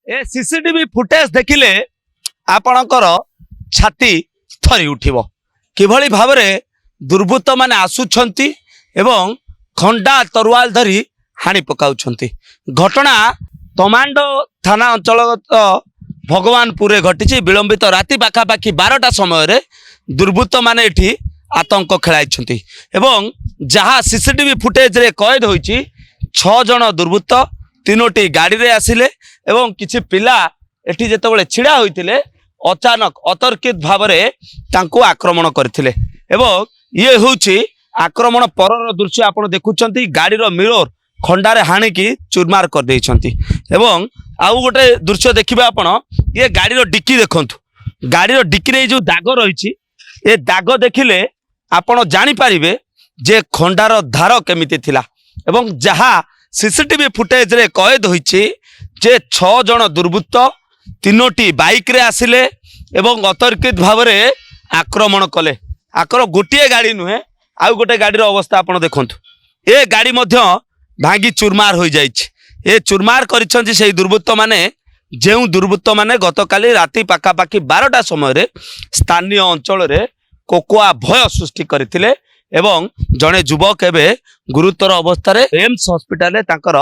ए CCTV footage देखिले आपणकर छाती थरी उठिबो किभଳି भाबरे दुर्बृत्त माने आसुछंती एवं खंडा तरुआल धरी हाणी पकाउछंती। घटना तमांडो थाना अंचलगत भगवानपुर घटी विलंबित राति पाखापाखि 12टा समय दुर्बृत्त माने एठी आतंक खेलाई एवं जहाँ सीसीटीवी फुटेज रे कैद होईची 6 जन दुर्बृत्त 3टी गाड़ी रे आसिले एवं किछि पिला एठी जेतेबेले छिड़ा होइतिले अचानक अतर्कित भावरे तांको आक्रमण करथिले एवं ये होउची आक्रमण परर दृश्य आपण देखुचंती। गाड़ी रो मिरर खंडारे हाणी की चुरमार कर देइछंती एवं आउ गोटे दृश्य देखिबे आपण ये गाड़ी रो डिक्की देखंतु। गाड़ी रो डिक्की रे जो दाग रहिची ए दाग देखिले आपण जानि पारिबे जे खंडार धार केमिति थिला एवं जहा सीसीटीवी फुटेज रे कैद होईची जे 6 जन दुर्बृत्त 3टी बाइक रे आसिले एवं अतर्कित भावरे आक्रमण कले। आकर गोटे गाड़ी नुहे आउ गोटे गाड़ी रो अवस्था आपण देखंतु। ए गाड़ी मध्य भांगी चुरमार हो जाइछि। ए चुरमार करिसंती सेही दुर्बृत्त माने जेउ दुर्बृत्त माने गतकाली राति पाखापाखि 12टा समय स्थानीय अंचल रे कोकोआ भय सृष्टि करथिले एवं जड़े युवक एवं गुरुतर अवस्था एम्स हॉस्पिटल तांकर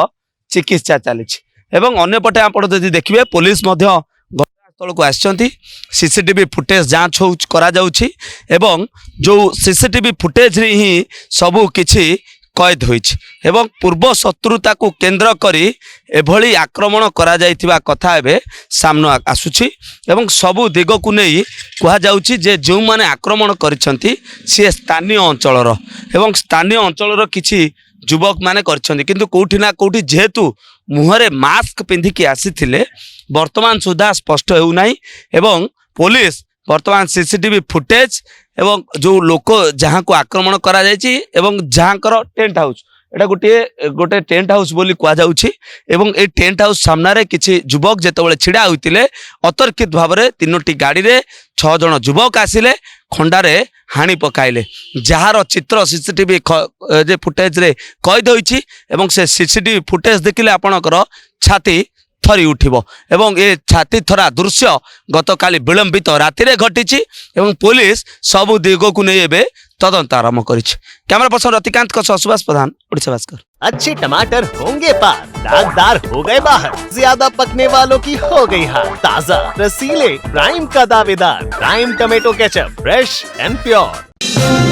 चिकित्सा चली एवं अन्यपटे आप देखिए पुलिस घटनास्थल को आसछंती। सीसीटीवी फुटेज जांच करा जाउछि एवं जो सीसीटीवी फुटेज रे ही सबु किछि कैद होइछि एवं पूर्व शत्रुता को केंद्र करी एभली आक्रमण करा जाइथिबा कथा एबे सामना आसुछि एवं सबु दिग को नहीं कहा जाउछि जे जो माने आक्रमण करिसंती से स्थानीय अंचलर एवं स्थानीय अंचलर किछि युवक माने करिसंती किंतु कोठी ना कोठी जेहेतु मुहरे मास्क पिंधिकी आसीथिले वर्तमान सुधा स्पष्ट हेउ नाही एवं पुलिस वर्तमान सीसीटीवी फुटेज एवं जो लोक जहाँ को आक्रमण करा जायछि एवं जहाँ कर टेंट हाउस एटा गोटे टेंट हाउस बोली कहा जाउछि एवं ए टेंट हाउस सामना रे किछि युवक जेतेबेले छिड़ा होइतिले अतर्कित भावरे 3टी गाड़ी रे 6 जन युवक आसिले खंडारे हाणी पकाइले जार चित्र सीसीटीवी जे फुटेज रे कैद होइछि एवं से सीसीटीवी फुटेज देखिले आपणकर छाती थरी उठिबो एवं ए छाती थरा दृश्य गतकाली विलंबित राति रे घटिछि एवं पुलिस सबु दिग को नहीं एबे तदंत आरंभ करिछि। कैमरा पर्सन रतिकांत को सुभाष प्रधान ओडिशा भास्कर। अच्छे टमाटर होंगे पार, दागदार हो गए बाहर, ज्यादा पकने वालों की हो गई हार। ताजा रसीले प्राइम का दावेदार prime tomato ketchup, fresh and pure.